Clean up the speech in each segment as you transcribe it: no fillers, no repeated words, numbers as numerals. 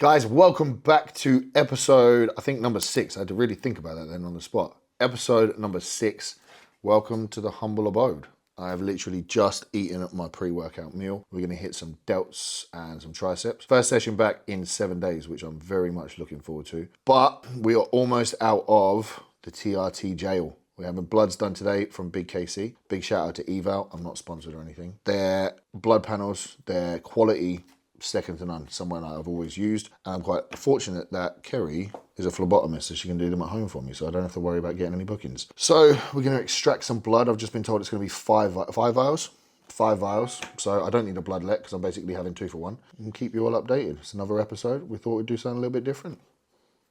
Guys, welcome back to episode, I think number 6. I had to really think about that then on the spot. Episode number 6. Welcome to the humble abode. I have literally just eaten my pre-workout meal. We're going to hit some delts and some triceps. First session back in 7 days, which I'm very much looking forward to. But we are almost out of the TRT jail. We're having bloods done today from Big KC. Big shout out to Eval. I'm not sponsored or anything. Their blood panels, their quality, second to none. Someone I've always used. And I'm quite fortunate that Kerry is a phlebotomist, so she can do them at home for me, so I don't have to worry about getting any bookings. So we're going to extract some blood. I've just been told it's going to be five vials. 5 vials. So I don't need a bloodlet because I'm basically having 2 for 1. And keep you all updated. It's another episode. We thought we'd do something a little bit different.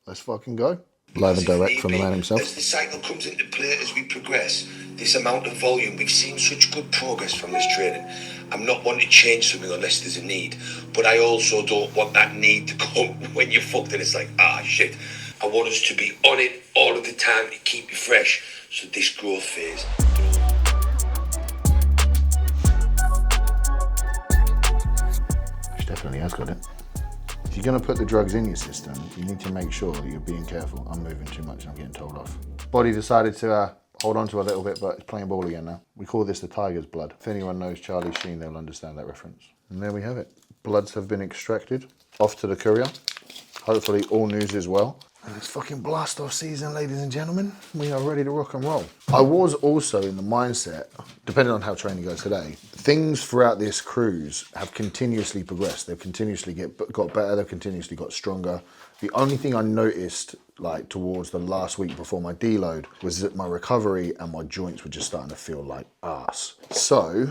Let's fucking go. Live and direct from the man himself. As the cycle comes into play as we progress, this amount of volume, we've seen such good progress from this training. I'm not wanting to change something unless there's a need, but I also don't want that need to come when you're fucked and it's like, shit. I want us to be on it all of the time to keep you fresh. So this growth phase. She definitely has got it. If you're going to put the drugs in your system, you need to make sure that you're being careful. I'm moving too much and I'm getting told off. Body decided to hold on to a little bit, but it's playing ball again now. We call this the tiger's blood. If anyone knows Charlie Sheen, they'll understand that reference. And there we have it. Bloods have been extracted. Off to the courier. Hopefully all news is well. And it's fucking blast off season, ladies and gentlemen. We are ready to rock and roll. I was also in the mindset, depending on how training goes today, things throughout this cruise have continuously progressed. They've continuously got better. They've continuously got stronger. The only thing I noticed, like towards the last week before my deload, was that my recovery and my joints were just starting to feel like ass. So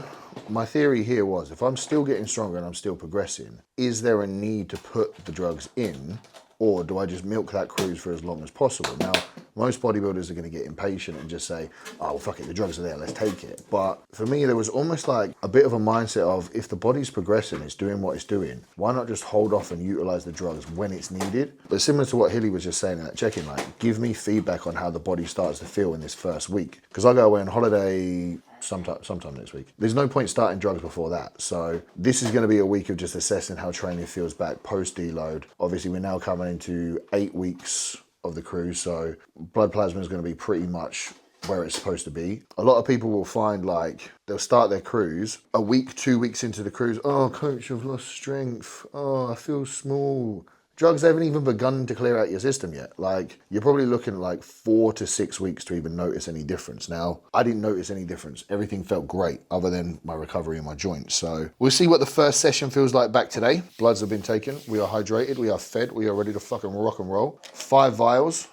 my theory here was, if I'm still getting stronger and I'm still progressing, is there a need to put the drugs in? Or do I just milk that cruise for as long as possible? Now, most bodybuilders are going to get impatient and just say, oh, well, fuck it, the drugs are there, let's take it. But for me, there was almost like a bit of a mindset of, if the body's progressing, it's doing what it's doing, why not just hold off and utilize the drugs when it's needed? But similar to what Hilly was just saying in that check-in, like, give me feedback on how the body starts to feel in this first week. Because I go away on holiday sometime next week. There's no point starting drugs before that. So this is going to be a week of just assessing how training feels back post-deload. Obviously, we're now coming into 8 weeks of the cruise, so blood plasma is going to be pretty much where it's supposed to be. A lot of people will find, like, they'll start their cruise a week, 2 weeks into the cruise. Oh, coach, I've lost strength. Oh, I feel small. Drugs haven't even begun to clear out your system yet. Like, you're probably looking at like 4 to 6 weeks to even notice any difference. Now, I didn't notice any difference. Everything felt great other than my recovery in my joints. So we'll see what the first session feels like back today. Bloods have been taken. We are hydrated. We are fed. We are ready to fucking rock and roll. 5 vials.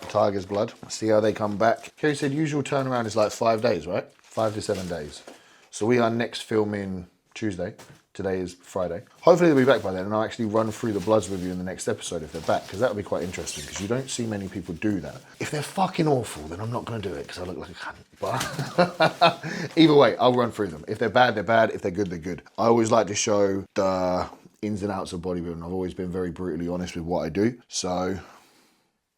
Tiger's blood. See how they come back. Kerry said usual turnaround is like 5 days, right? 5 to 7 days. So we are next filming Tuesday. Today is Friday. Hopefully they'll be back by then, and I'll actually run through the bloods with you in the next episode if they're back, because that would be quite interesting, because you don't see many people do that. If they're fucking awful, then I'm not going to do it, because I look like a cunt. But either way, I'll run through them. If they're bad, they're bad. If they're good, they're good. I always like to show the ins and outs of bodybuilding. I've always been very brutally honest with what I do. So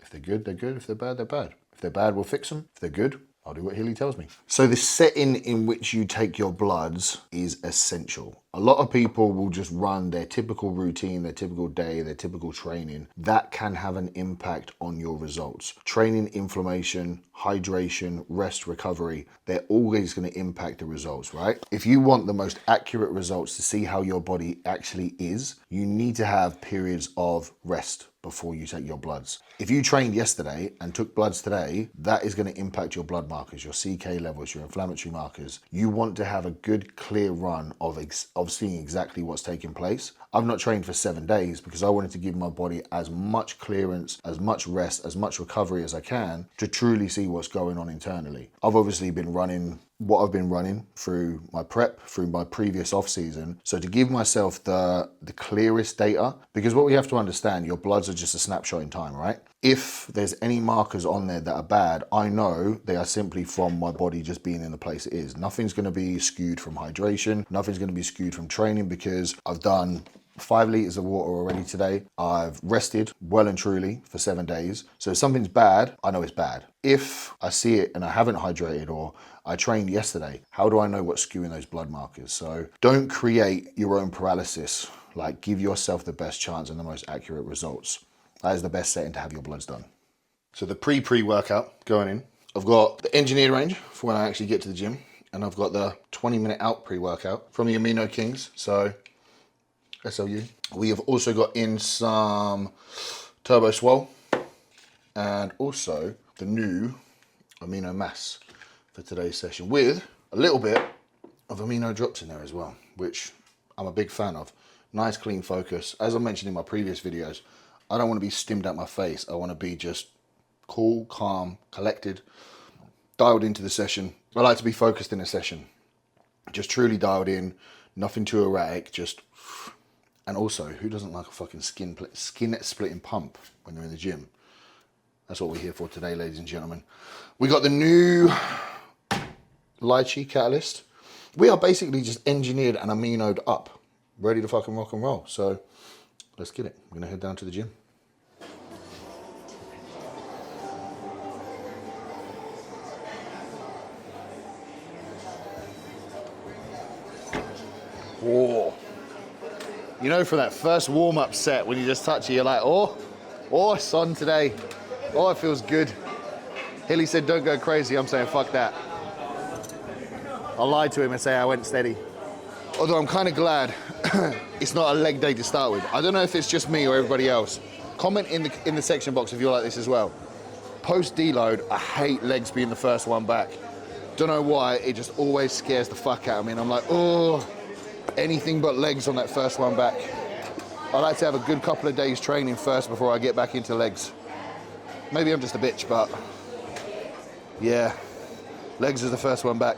if they're good, they're good. If they're bad, they're bad. If they're bad, we'll fix them. If they're good, I'll do what Hilly tells me. So the setting in which you take your bloods is essential. A lot of people will just run their typical routine, their typical day, their typical training. That can have an impact on your results. Training, inflammation, hydration, rest, recovery, they're always going to impact the results, right? If you want the most accurate results to see how your body actually is, you need to have periods of rest before you take your bloods. If you trained yesterday and took bloods today, that is going to impact your blood markers, your CK levels, your inflammatory markers. You want to have a good, clear run of seeing exactly what's taking place. I've not trained for 7 days because I wanted to give my body as much clearance, as much rest, as much recovery as I can to truly see what's going on internally. I've obviously been running what I've been running through my prep, through my previous off season. So to give myself the clearest data, because what we have to understand, your bloods are just a snapshot in time, right? If there's any markers on there that are bad, I know they are simply from my body just being in the place it is. Nothing's going to be skewed from hydration. Nothing's going to be skewed from training, because I've done 5 litres of water already today. I've rested well and truly for 7 days. So if something's bad, I know it's bad. If I see it and I haven't hydrated, or I trained yesterday, how do I know what's skewing those blood markers? So don't create your own paralysis Like, give yourself the best chance and the most accurate results. That is the best setting to have your bloods done. So the pre-workout going in, I've got the engineered range for when I actually get to the gym, and I've got the 20-minute out pre-workout from the Amino Kings, so SLU. We have also got in some Turbo Swole, and also the new Amino Mass for today's session, with a little bit of amino drops in there as well, which I'm a big fan of. Nice clean focus. As I mentioned in my previous videos, I don't want to be stimmed out my face. I want to be just cool, calm, collected, dialed into the session. I like to be focused in a session, just truly dialed in, nothing too erratic, just. And also, who doesn't like a fucking skin splitting pump when they're in the gym? That's what we're here for today, ladies and gentlemen. We got the new lychee catalyst. We are basically just engineered and aminoed up, ready to fucking rock and roll. So let's get it. We're gonna head down to the gym. Whoa. You know, for that first warm-up set, when you just touch it, you're like, oh, it's on today. Oh, it feels good. Hilly said, don't go crazy. I'm saying, fuck that. I lied to him and say I went steady. Although I'm kind of glad it's not a leg day to start with. I don't know if it's just me or everybody else. Comment in the section box if you're like this as well. Post-deload, I hate legs being the first one back. Don't know why, it just always scares the fuck out of me. And I'm like, oh, anything but legs on that first one back. I like to have a good couple of days training first before I get back into legs. Maybe I'm just a bitch, but yeah, legs is the first one back.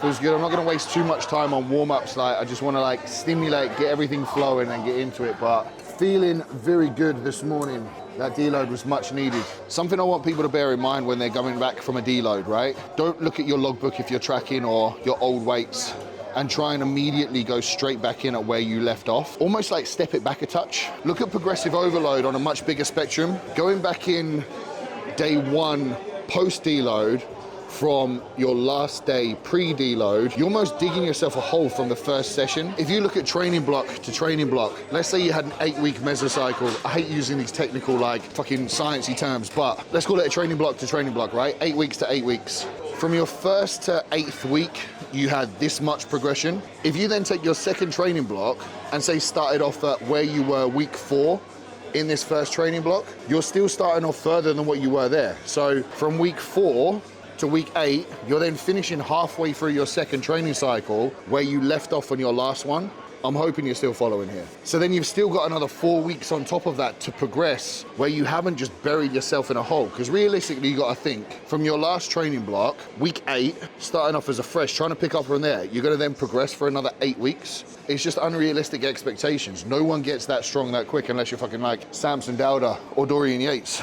Feels good. I'm not going to waste too much time on warm-ups. Like, I just want to like stimulate, get everything flowing and get into it. But feeling very good this morning. That deload was much needed. Something I want people to bear in mind when they're coming back from a deload, right? Don't look at your logbook if you're tracking or your old weights and try and immediately go straight back in at where you left off. Almost like step it back a touch. Look at progressive overload on a much bigger spectrum. Going back in day one post-deload from your last day pre-deload, you're almost digging yourself a hole from the first session. If you look at training block to training block, let's say you had an 8-week mesocycle. I hate using these technical, like, fucking sciencey terms, but let's call it a training block to training block, right? 8 weeks to 8 weeks. From your first to 8th week, you had this much progression. If you then take your second training block and say started off at where you were week 4, in this first training block, you're still starting off further than what you were there. So from week 4 to week 8, you're then finishing halfway through your second training cycle where you left off on your last one. I'm hoping you're still following here. So then you've still got another 4 weeks on top of that to progress where you haven't just buried yourself in a hole. Because realistically, you got to think from your last training block, week 8, starting off as a fresh, trying to pick up from there, you're going to then progress for another 8 weeks. It's just unrealistic expectations. No one gets that strong that quick unless you're fucking like Samson Dowder or Dorian Yates.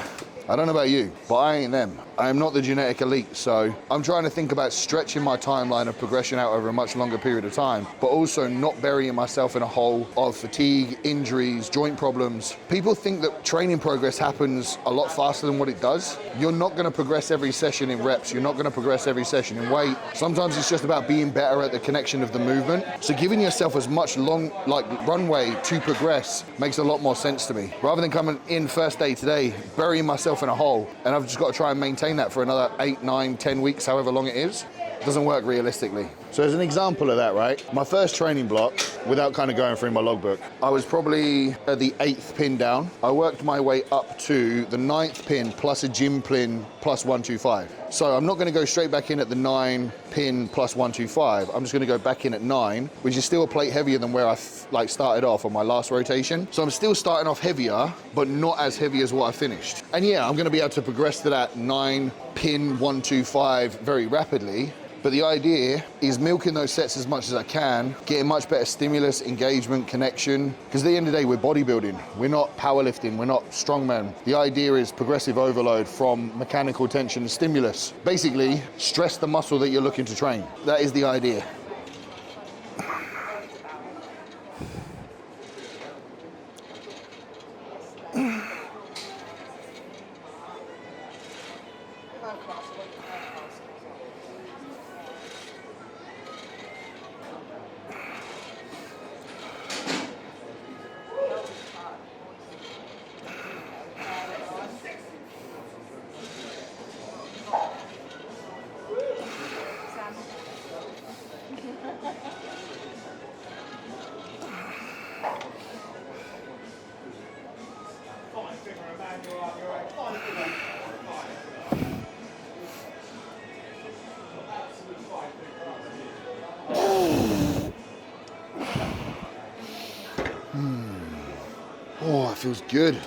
I don't know about you, but I ain't them. I am not the genetic elite, so I'm trying to think about stretching my timeline of progression out over a much longer period of time, but also not burying myself in a hole of fatigue, injuries, joint problems. People think that training progress happens a lot faster than what it does. You're not gonna progress every session in reps. You're not gonna progress every session in weight. Sometimes it's just about being better at the connection of the movement. So giving yourself as much runway to progress makes a lot more sense to me. Rather than coming in first day today, burying myself in a hole, and I've just got to try and maintain that for another 8, 9, 10 weeks, however long it is. It doesn't work realistically. So as an example of that, right? My first training block, without kind of going through my logbook, I was probably at the 8th pin down. I worked my way up to the 9th pin plus a gym pin plus 125. So I'm not going to go straight back in at the 9 pin plus 125. I'm just going to go back in at 9, which is still a plate heavier than where I started off on my last rotation. So I'm still starting off heavier, but not as heavy as what I finished. And yeah, I'm going to be able to progress to that 9 pin 125 very rapidly. But the idea is milking those sets as much as I can, getting much better stimulus, engagement, connection. Because at the end of the day, we're bodybuilding. We're not powerlifting. We're not strongman. The idea is progressive overload from mechanical tension stimulus. Basically, stress the muscle that you're looking to train. That is the idea. feels good.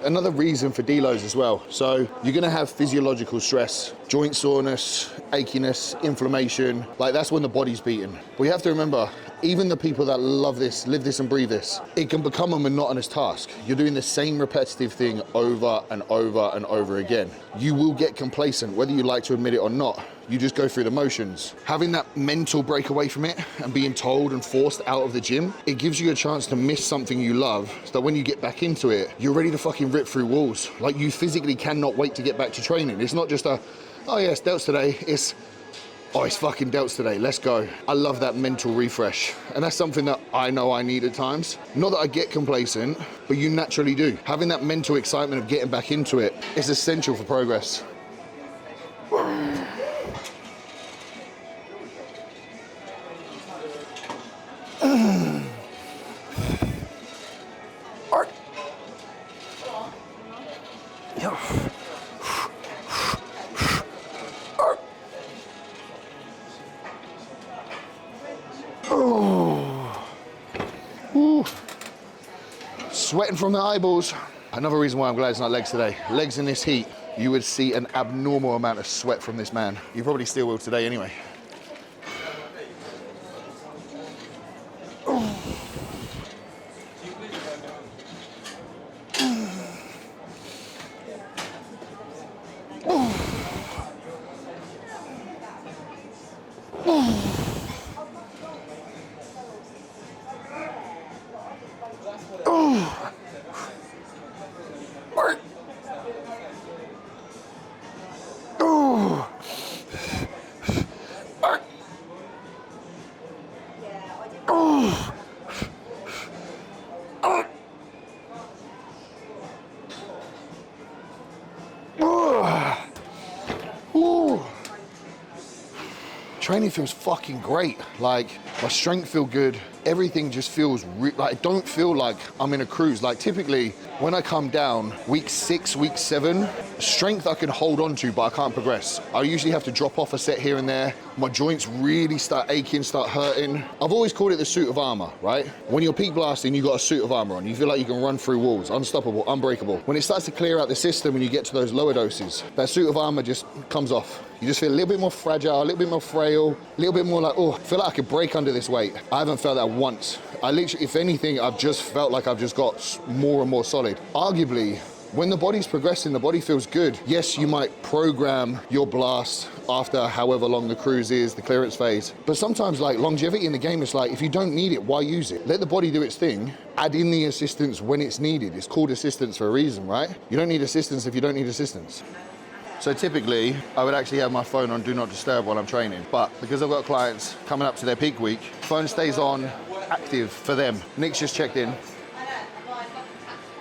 Another reason for deloads as well. So you're gonna have physiological stress, joint soreness, achiness, inflammation. Like that's when the body's beating. But you have to remember, even the people that love this, live this and breathe this, it can become a monotonous task. You're doing the same repetitive thing over and over and over again. You will get complacent, whether you like to admit it or not. You just go through the motions. Having that mental break away from it and being told and forced out of the gym, it gives you a chance to miss something you love, so that when you get back into it, you're ready to fucking rip through walls. Like you physically cannot wait to get back to training. It's not just a, oh yeah, it's delts today. It's, oh, it's fucking delts today, let's go. I love that mental refresh. And that's something that I know I need at times. Not that I get complacent, but you naturally do. Having that mental excitement of getting back into it is essential for progress. Sweating from the eyeballs. Another reason why I'm glad it's not legs today. Legs in this heat, you would see an abnormal amount of sweat from this man. You probably still will today anyway. Training feels fucking great. Like my strength feel good. Everything just feels like I don't feel like I'm in a cruise. Like typically when I come down week 6, week 7, strength I can hold on to, but I can't progress. I usually have to drop off a set here and there. My joints really start aching, start hurting. I've always called it the suit of armor, right? When you're peak blasting, you got a suit of armor on. You feel like you can run through walls, unstoppable, unbreakable. When it starts to clear out the system and you get to those lower doses, that suit of armor just comes off. You just feel a little bit more fragile, a little bit more frail, a little bit more like, oh, I feel like I could break under this weight. I haven't felt that once. I literally, if anything, I've just felt like I've just got more and more solid. Arguably, when the body's progressing, the body feels good. Yes, you might program your blast after however long the cruise is, the clearance phase. But sometimes like longevity in the game is like, if you don't need it, why use it? Let the body do its thing. Add in the assistance when it's needed. It's called assistance for a reason, right? You don't need assistance if you don't need assistance. So typically, I would actually have my phone on Do Not Disturb while I'm training. But because I've got clients coming up to their peak week, phone stays on active for them. Nick's just checked in.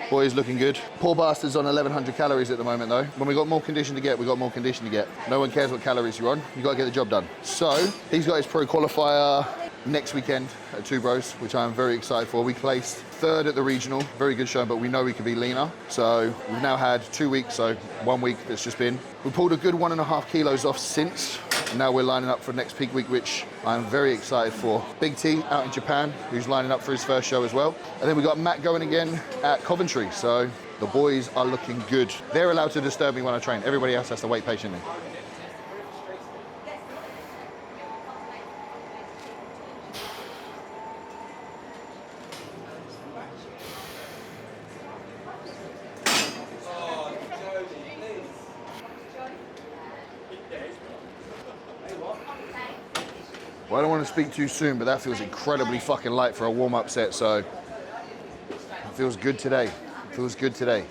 Boy is looking good. Poor bastard's on 1,100 calories at the moment though. When we got more condition to get, we got more condition to get. No one cares what calories you're on. You gotta get the job done. So he's got his pro qualifier next weekend at Two Bros, which I'm very excited for. We placed 3rd at the regional, very good show, but we know we could be leaner. So we've now had 2 weeks, so 1 week that's just been. We pulled a good 1.5 kilos off since. And now we're lining up for next peak week, which I'm very excited for. Big T out in Japan, who's lining up for his first show as well. And then we got Matt going again at Coventry. So the boys are looking good. They're allowed to disturb me when I train. Everybody else has to wait patiently. Well, I don't want to speak too soon, but that feels incredibly fucking light for a warm-up set, so it feels good today. It feels good today.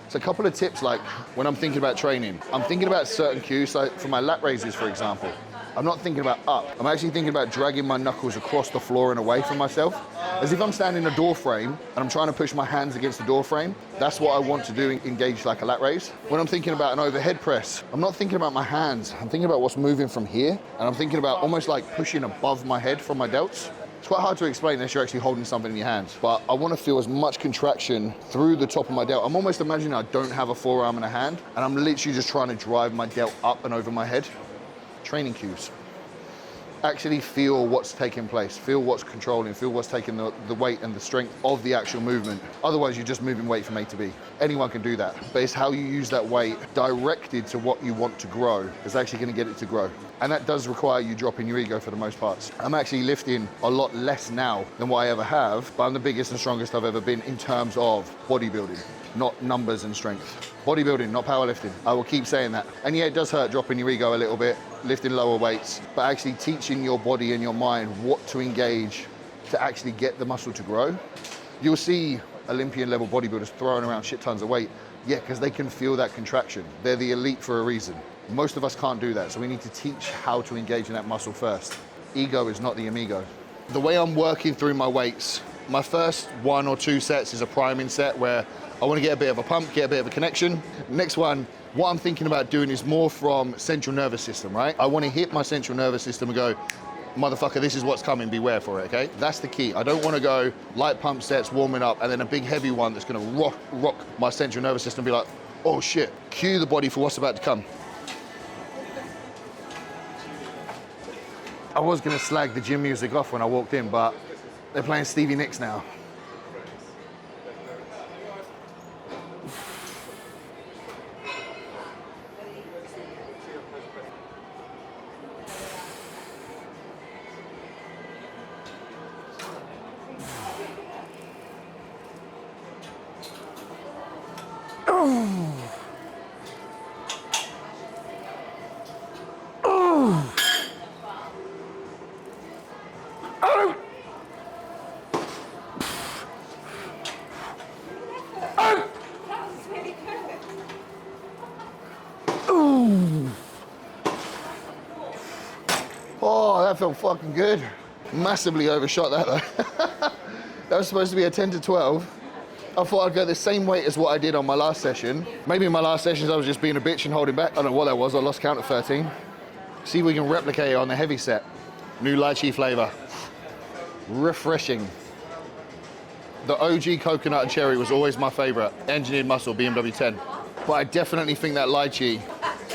So a couple of tips, like when I'm thinking about training, I'm thinking about certain cues, like for my lat raises, for example. I'm not thinking about up. I'm actually thinking about dragging my knuckles across the floor and away from myself. As if I'm standing in a door frame and I'm trying to push my hands against the door frame. That's what I want to do, engage like a lat raise. When I'm thinking about an overhead press, I'm not thinking about my hands. I'm thinking about what's moving from here. And I'm thinking about almost like pushing above my head from my delts. It's quite hard to explain unless you're actually holding something in your hands. But I want to feel as much contraction through the top of my delt. I'm almost imagining I don't have a forearm and a hand. And I'm literally just trying to drive my delt up and over my head. Training cues. Actually feel what's taking place, feel what's controlling, feel what's taking the weight and the strength of the actual movement. Otherwise, you're just moving weight from A to B. Anyone can do that, but it's how you use that weight directed to what you want to grow is actually going to get it to grow. And that does require you dropping your ego for the most parts. I'm actually lifting a lot less now than what I ever have, but I'm the biggest and strongest I've ever been in terms of bodybuilding, not numbers and strength. Bodybuilding, not powerlifting. I will keep saying that. And yeah, it does hurt dropping your ego a little bit, lifting lower weights, but actually teaching your body and your mind what to engage to actually get the muscle to grow. You'll see Olympian level bodybuilders throwing around shit tons of weight. Yeah, because they can feel that contraction. They're the elite for a reason. Most of us can't do that, so we need to teach how to engage in that muscle first. Ego is not the amigo. The way I'm working through my weights, my first 1 or 2 sets is a priming set where I want to get a bit of a pump, get a bit of a connection. Next one, what I'm thinking about doing is more from central nervous system, right? I want to hit my central nervous system and go, motherfucker, this is what's coming, beware for it, okay? That's the key. I don't want to go light pump sets, warming up, and then a big heavy one that's going to rock my central nervous system and be like, oh shit, cue the body for what's about to come. I was going to slag the gym music off when I walked in, but they're playing Stevie Nicks now. Oh, that felt fucking good. Massively overshot that though. That was supposed to be a 10 to 12. I thought I'd go the same weight as what I did on my last session. Maybe in my last sessions I was just being a bitch and holding back. I don't know what that was, I lost count at 13. See if we can replicate it on the heavy set. New lychee flavor. Refreshing. The OG coconut and cherry was always my favorite. Engineered muscle, BMW 10. But I definitely think that lychee,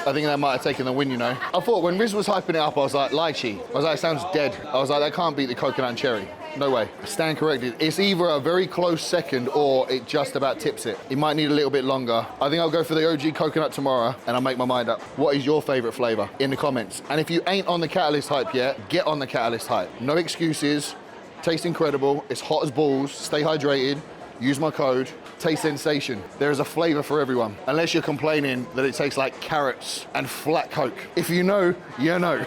I think that might have taken the win, you know. I thought when Riz was hyping it up, I was like, lychee. I was like, it sounds dead. I was like, that can't beat the coconut and cherry. No way. Stand corrected. It's either a very close second or it just about tips it. It might need a little bit longer. I think I'll go for the OG coconut tomorrow and I'll make my mind up. What is your favorite flavor? In the comments. And if you ain't on the Catalyst hype yet, get on the Catalyst hype. No excuses. Tastes incredible. It's hot as balls. Stay hydrated. Use my code. Taste sensation. There is a flavor for everyone. Unless you're complaining that it tastes like carrots and flat Coke. If you know, you know.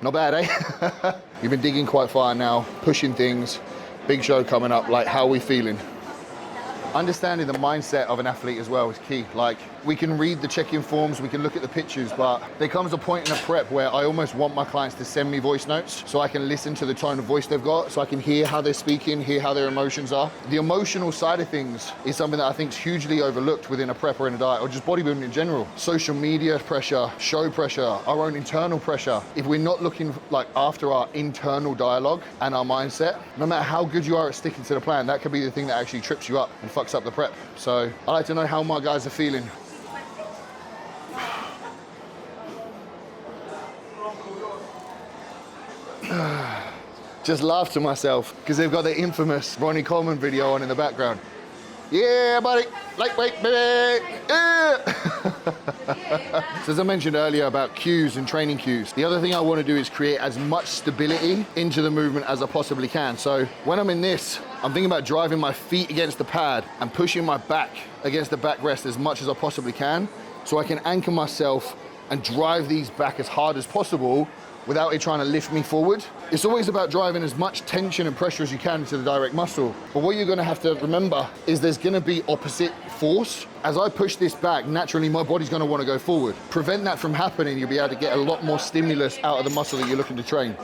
Not bad, eh? You've been digging quite far now, pushing things, big show coming up, like how are we feeling? Understanding the mindset of an athlete as well is key. Like, we can read the check-in forms, we can look at the pictures, but there comes a point in a prep where I almost want my clients to send me voice notes so I can listen to the tone of voice they've got, so I can hear how they're speaking, hear how their emotions are. The emotional side of things is something that I think is hugely overlooked within a prep or in a diet, or just bodybuilding in general. Social media pressure, show pressure, our own internal pressure. If we're not looking like after our internal dialogue and our mindset, no matter how good you are at sticking to the plan, that could be the thing that actually trips you up and fucks up the prep. So I like to know how my guys are feeling. Just laugh to myself because they've got the infamous Ronnie Coleman video on in the background. Yeah, buddy, lightweight, baby, yeah. So as I mentioned earlier about cues and training cues, the other thing I want to do is create as much stability into the movement as I possibly can. So when I'm in this, I'm thinking about driving my feet against the pad and pushing my back against the backrest as much as I possibly can so I can anchor myself and drive these back as hard as possible without it trying to lift me forward. It's always about driving as much tension and pressure as you can into the direct muscle. But what you're gonna have to remember is there's gonna be opposite force. As I push this back, naturally my body's gonna wanna go forward. Prevent that from happening, you'll be able to get a lot more stimulus out of the muscle that you're looking to train.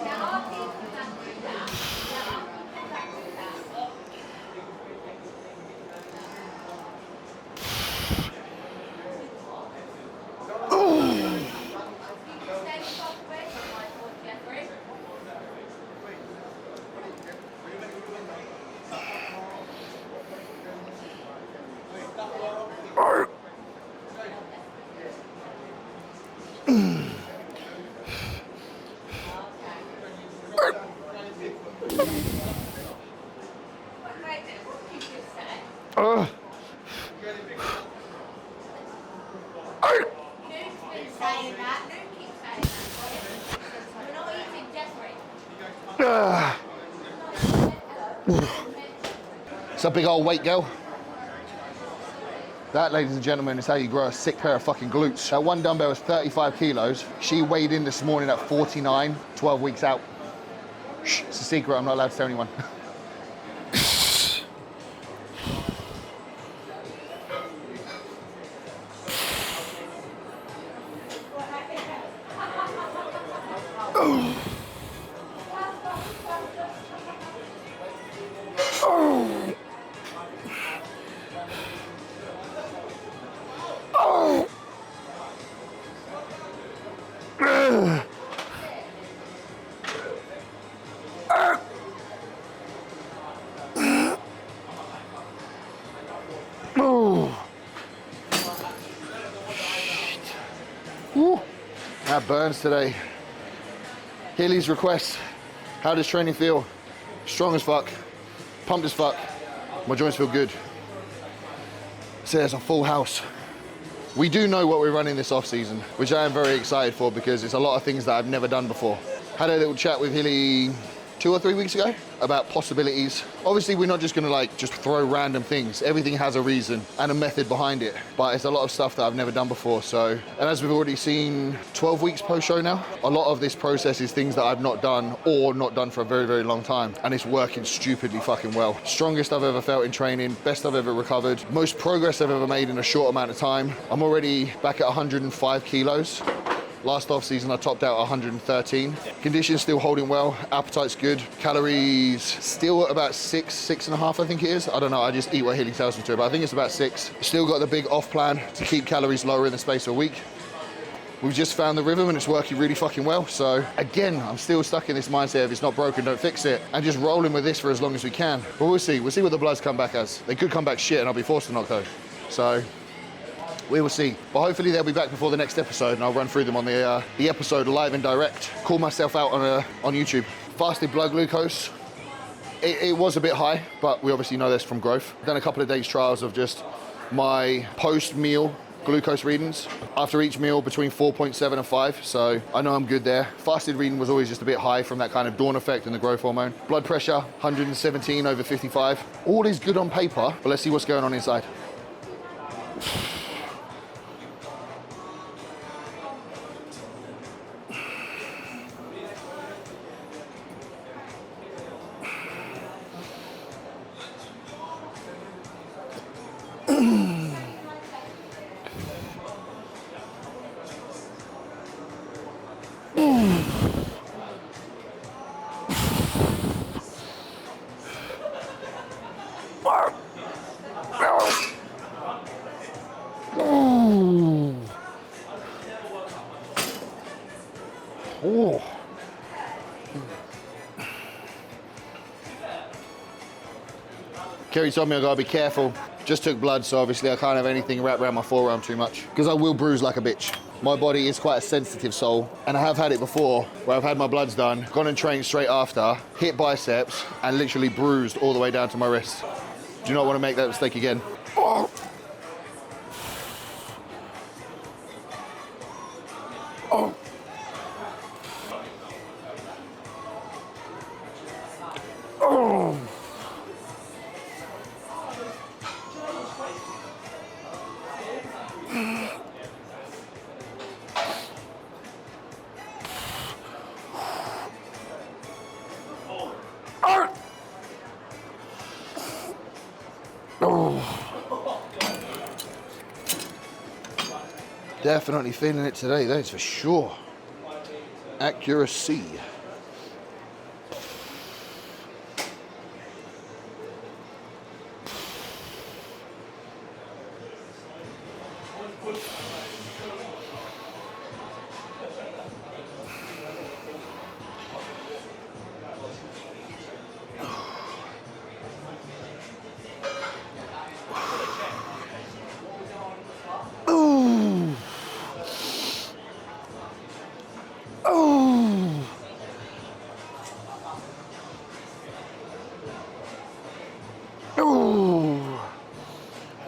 It's a big old weight, girl. That, ladies and gentlemen, is how you grow a sick pair of fucking glutes. That one dumbbell was 35 kilos. She weighed in this morning at 49, 12 weeks out. Shh, it's a secret, I'm not allowed to tell anyone. That burns today. Healy's request. How does training feel? Strong as fuck. Pumped as fuck. My joints feel good. So there's a full house. We do know what we're running this off season, which I am very excited for because it's a lot of things that I've never done before. Had a little chat with Hilly 2 or 3 weeks ago about possibilities. Obviously, we're not just gonna just throw random things. Everything has a reason and a method behind it, but it's a lot of stuff that I've never done before. So, and as we've already seen 12 weeks post-show now, a lot of this process is things that I've not done or not done for a very, very long time. And it's working stupidly fucking well. Strongest I've ever felt in training, best I've ever recovered, most progress I've ever made in a short amount of time. I'm already back at 105 kilos. Last off season, I topped out 113. Conditions still holding well, appetite's good. Calories still at about 6.5, I think it is. I don't know, I just eat what Hilly tells me to, but I think it's about 6. Still got the big off plan to keep calories lower in the space of a week. We've just found the rhythm and it's working really fucking well. So again, I'm still stuck in this mindset of it's not broken, don't fix it. And just rolling with this for as long as we can. But we'll see what the Bloods come back as. They could come back shit and I'll be forced to knock though. So we will see. But hopefully they'll be back before the next episode and I'll run through them on the episode live and direct. Call myself out on YouTube. Fasted blood glucose. It was a bit high, but we obviously know this from growth. Done a couple of days trials of just my post-meal glucose readings. After each meal between 4.7 and 5, so I know I'm good there. Fasted reading was always just a bit high from that kind of dawn effect and the growth hormone. Blood pressure, 117 over 55. All is good on paper, but let's see what's going on inside. Kerry told me I gotta be careful. Just took blood, so obviously I can't have anything wrapped around my forearm too much because I will bruise like a bitch. My body is quite a sensitive soul, and I have had it before where I've had my bloods done, gone and trained straight after, hit biceps, and literally bruised all the way down to my wrist. Do not want to make that mistake again. Oh. Oh. Oh. Definitely feeling it today, that's for sure. Accuracy. Ooh.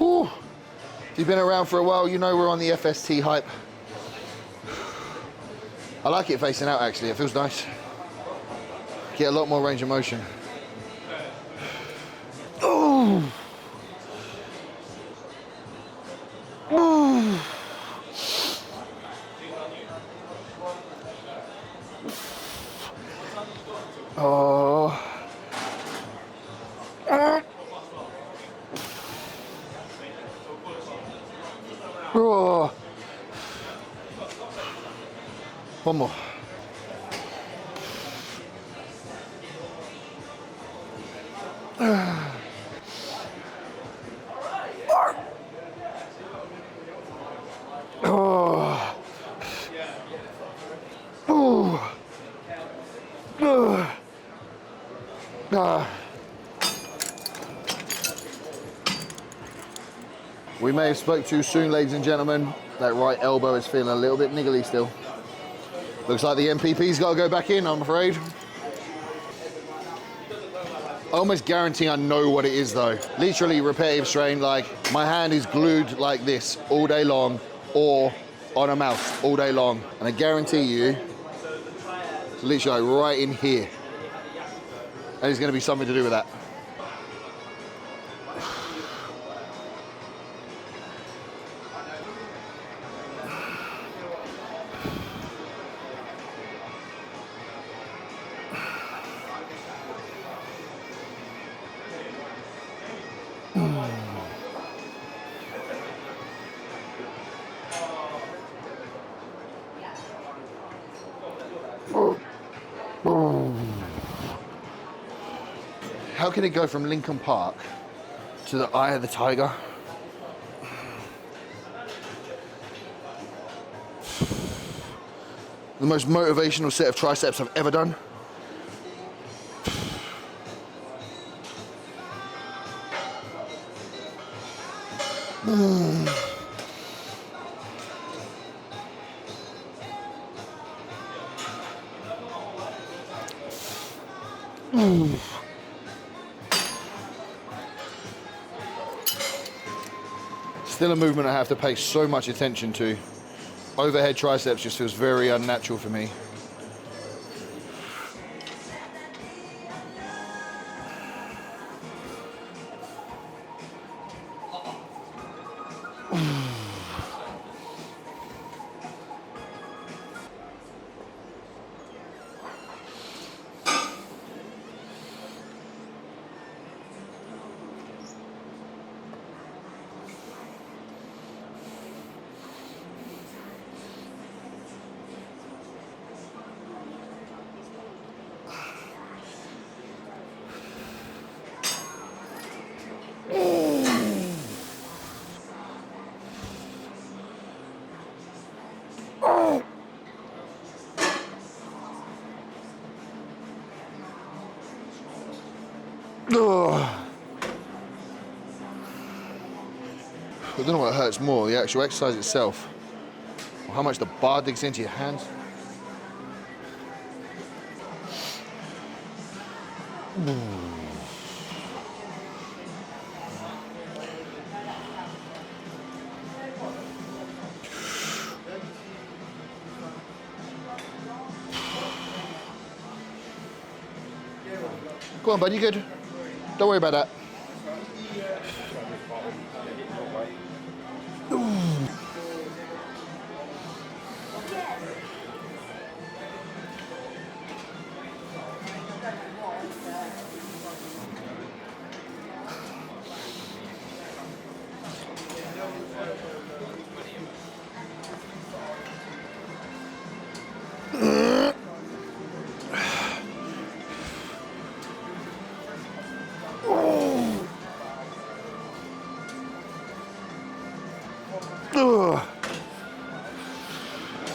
Ooh. If you've been around for a while, you know we're on the FST hype. I like it facing out actually, it feels nice. Get a lot more range of motion. Ooh. Ooh. Oh. Oh. One more. We may have spoke too soon, ladies and gentlemen. That right elbow is feeling a little bit niggly still. Looks like the MPP's got to go back in, I'm afraid. I almost guarantee I know what it is though. Literally repetitive strain, like my hand is glued like this all day long or on a mouse all day long. And I guarantee you, it's literally like right in here. And it's gonna be something to do with that. How can it go from Lincoln Park to the eye of the tiger? The most motivational set of triceps I've ever done. Still a movement I have to pay so much attention to. Overhead triceps just feels very unnatural for me. I don't know what hurts more, the actual exercise itself, or how much the bar digs into your hands. Go on, bud, you good? Don't worry about that.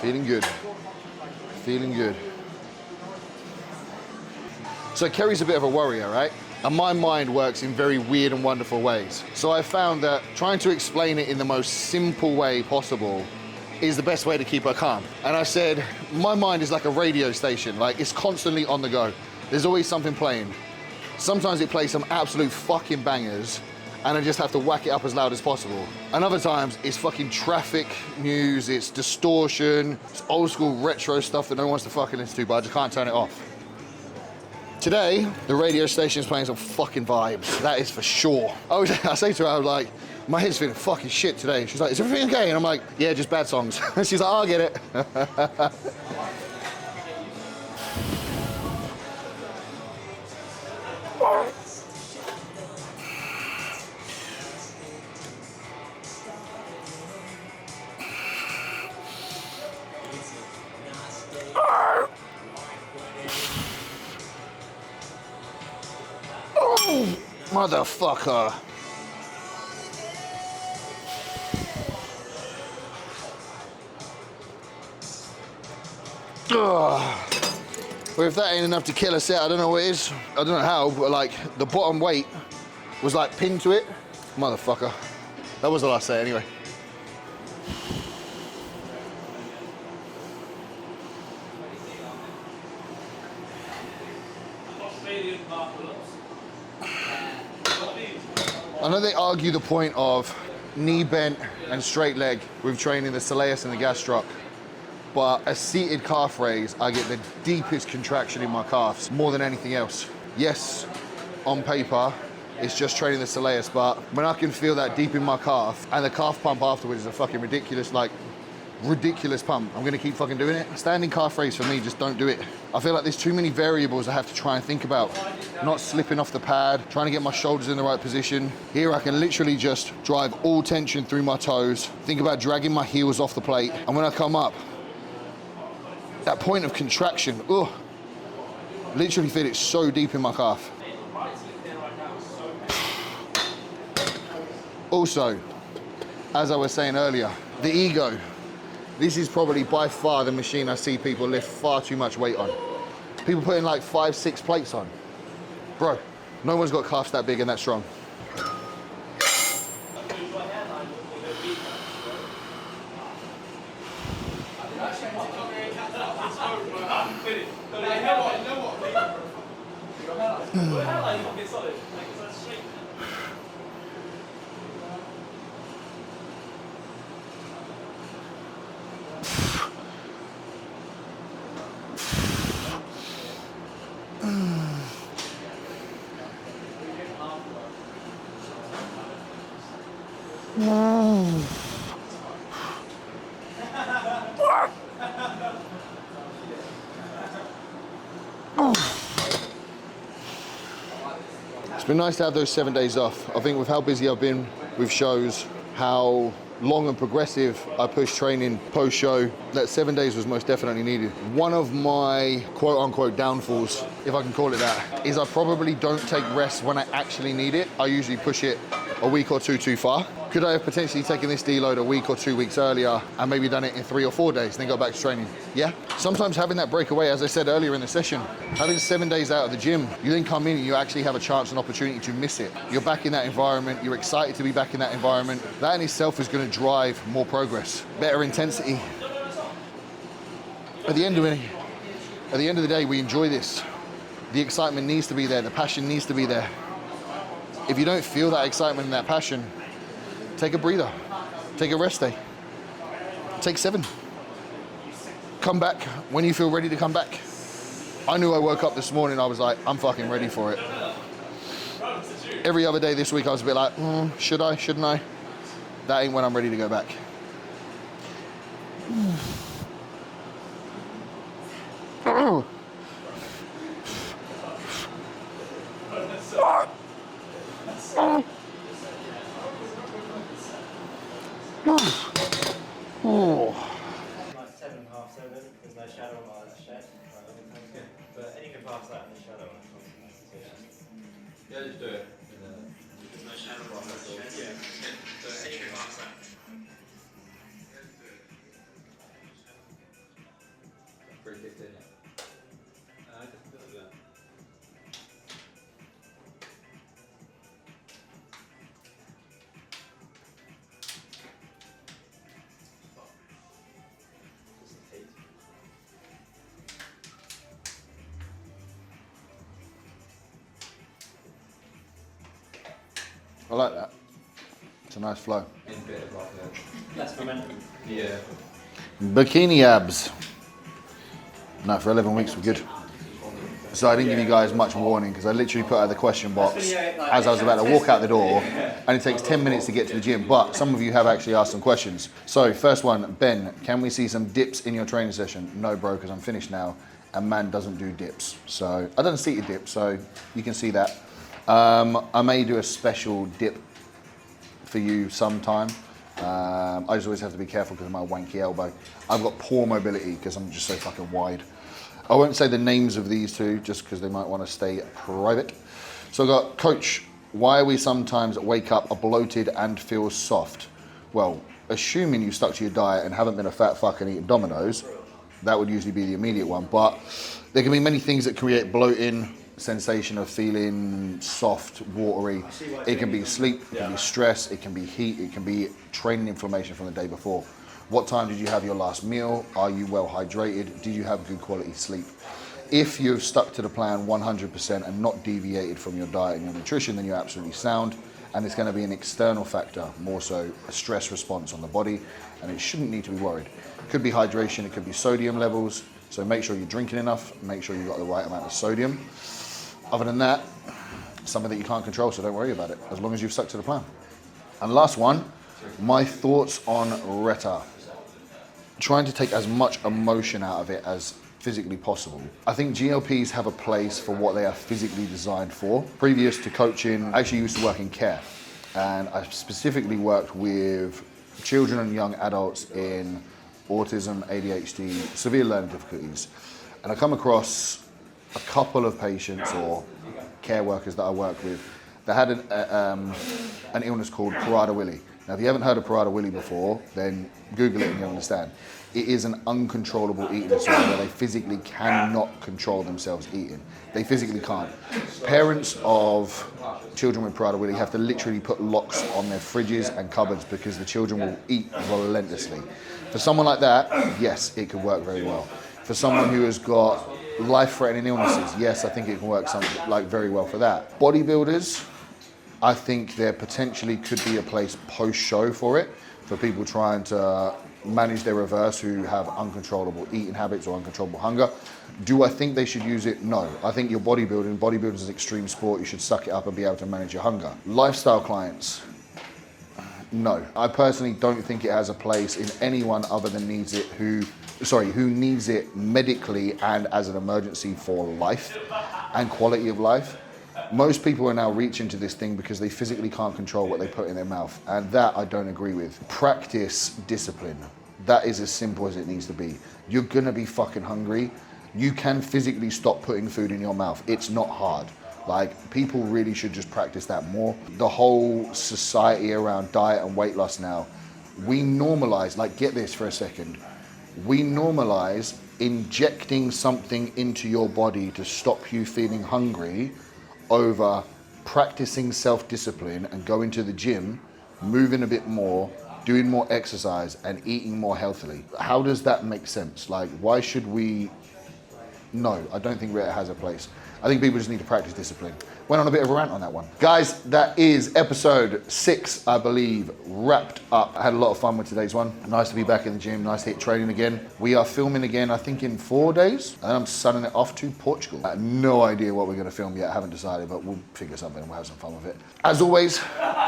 Feeling good. Feeling good. So Kerry's a bit of a warrior, right? And my mind works in very weird and wonderful ways. So I found that trying to explain it in the most simple way possible is the best way to keep her calm. And I said, my mind is like a radio station, like it's constantly on the go. There's always something playing. Sometimes it plays some absolute fucking bangers and I just have to whack it up as loud as possible. And other times it's fucking traffic news, it's distortion, it's old school retro stuff that no one wants to fucking listen to, but I just can't turn it off. Today, the radio station is playing some fucking vibes, that is for sure. I say to her, I was like, my head's feeling fucking shit today. She's like, is everything okay? And I'm like, yeah, just bad songs. She's like, oh, I get it. Oh, motherfucker. Ugh. Well, if that ain't enough to kill a set, I don't know what is. I don't know how, but like the bottom weight was like pinned to it. Motherfucker. That was the last set anyway. I know they argue the point of knee bent and straight leg with training the soleus and the gastroc, but a seated calf raise, I get the deepest contraction in my calves more than anything else. Yes, on paper, it's just training the soleus, but when I can feel that deep in my calf, and the calf pump afterwards is a fucking ridiculous pump, I'm gonna keep fucking doing it. Standing calf raise for me, just don't do it. I feel like there's too many variables I have to try and think about. Not slipping off the pad, trying to get my shoulders in the right position. Here I can literally just drive all tension through my toes, think about dragging my heels off the plate, and when I come up, that point of contraction, literally feel it so deep in my calf. Also, as I was saying earlier, the ego. This is probably by far the machine I see people lift far too much weight on. People putting like 5, 6 plates on. Bro, no one's got calves that big and that strong. It's been nice to have those 7 days off. I think with how busy I've been with shows, how long and progressive I push training post-show, that 7 days was most definitely needed. One of my quote-unquote downfalls, if I can call it that, is I probably don't take rest when I actually need it. I usually push it a week or two too far. Could I have potentially taken this deload a week or 2 weeks earlier and maybe done it in 3 or 4 days and then got back to training? Yeah. Sometimes having that breakaway, as I said earlier in the session, having 7 days out of the gym, you then come in and you actually have a chance and opportunity to miss it. You're back in that environment, you're excited to be back in that environment. That in itself is going to drive more progress, better intensity. At the end of the day, we enjoy this. The excitement needs to be there, the passion needs to be there. If you don't feel that excitement and that passion, take a breather, take a rest day, take 7. Come back when you feel ready to come back. I knew I woke up this morning, I was like, I'm fucking ready for it. Every other day this week I was a bit like, should I, shouldn't I? That ain't when I'm ready to go back. Like 7.5 7, there's no shadow on that shed. But anything past that in the shadow. Yeah, just do it. There's no shadow on that shed. Yeah. But anything past that. Pretty kicked in, yeah. I just do that. I like that. It's a nice flow. In a bit of like a, Less momentum. yeah. Bikini abs. No, for 11 weeks we're good. So I didn't give you guys much warning because I literally put out the question box as I was about to walk out the door, and it takes 10 minutes to get to the gym, but some of you have actually asked some questions. So first one, Ben, can we see some dips in your training session? No, bro, because I'm finished now, and man doesn't do dips. So I don't seated dip, so you can see that. I may do a special dip for you sometime. I just always have to be careful because of my wanky elbow. I've got poor mobility because I'm just so fucking wide. I won't say the names of these two just because they might want to stay private. So I've got, Coach, why we sometimes wake up bloated and feel soft? Well, assuming you stuck to your diet and haven't been a fat fuck and eaten Dominoes, that would usually be the immediate one. But there can be many things that create bloating, sensation of feeling soft, watery. It can be sleep, it can be stress, it can be heat, it can be training inflammation from the day before. What time did you have your last meal? Are you well hydrated? Did you have good quality sleep? If you've stuck to the plan 100% and not deviated from your diet and your nutrition, then you're absolutely sound. And it's going to be an external factor, more so a stress response on the body, and it shouldn't need to be worried. It could be hydration, it could be sodium levels. So make sure you're drinking enough, make sure you've got the right amount of sodium. Other than that, something that you can't control, so don't worry about it, as long as you've stuck to the plan. And last one, my thoughts on Reta. Trying to take as much emotion out of it as physically possible. I think GLPs have a place for what they are physically designed for. Previous to coaching, I actually used to work in care, and I specifically worked with children and young adults in autism, ADHD, severe learning difficulties. And I come across a couple of patients or care workers that I work with that had an illness called Prader-Willi. Now, if you haven't heard of Prader-Willi before, then Google it and you'll understand. It is an uncontrollable eating disorder where they physically cannot control themselves eating. They physically can't. Parents of children with Prader-Willi have to literally put locks on their fridges and cupboards because the children will eat relentlessly. For someone like that, yes, it could work very well. For someone who has got life-threatening illnesses, yes, I think it can work very well for that. Bodybuilders, I think there potentially could be a place post-show for it, for people trying to manage their reverse who have uncontrollable eating habits or uncontrollable hunger. Do I think they should use it? No. I think you're bodybuilding is an extreme sport, you should suck it up and be able to manage your hunger. Lifestyle clients, no. I personally don't think it has a place in anyone other than who needs it medically and as an emergency for life and quality of life. Most people are now reaching to this thing because they physically can't control what they put in their mouth, and that I don't agree with. Practice discipline. That is as simple as it needs to be. You're gonna be fucking hungry. You can physically stop putting food in your mouth. It's not hard. Like, people really should just practice that more. The whole society around diet and weight loss now, we normalize, like, get this for a second. We normalize injecting something into your body to stop you feeling hungry over practicing self-discipline and going to the gym, moving a bit more, doing more exercise and eating more healthily. How does that make sense? Like, why should we? No, I don't think Reta has a place. I think people just need to practice discipline. Went on a bit of a rant on that one. Guys, that is episode 6, I believe, wrapped up. I had a lot of fun with today's one. Nice to be back in the gym, nice to hit training again. We are filming again, I think in 4 days, and then I'm sunning it off to Portugal. I have no idea what we're gonna film yet, I haven't decided, but we'll figure something and we'll have some fun with it. As always,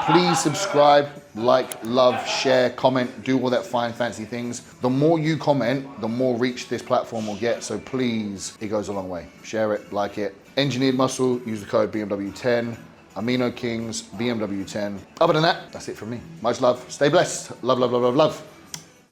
please subscribe, like, love, share, comment, do all that fine, fancy things. The more you comment, the more reach this platform will get, so please, it goes a long way. Share it, like it. Engineered Muscle, use the code BMW10. Amino Kings, BMW10. Other than that, that's it from me. Much love. Stay blessed. Love, love, love, love, love.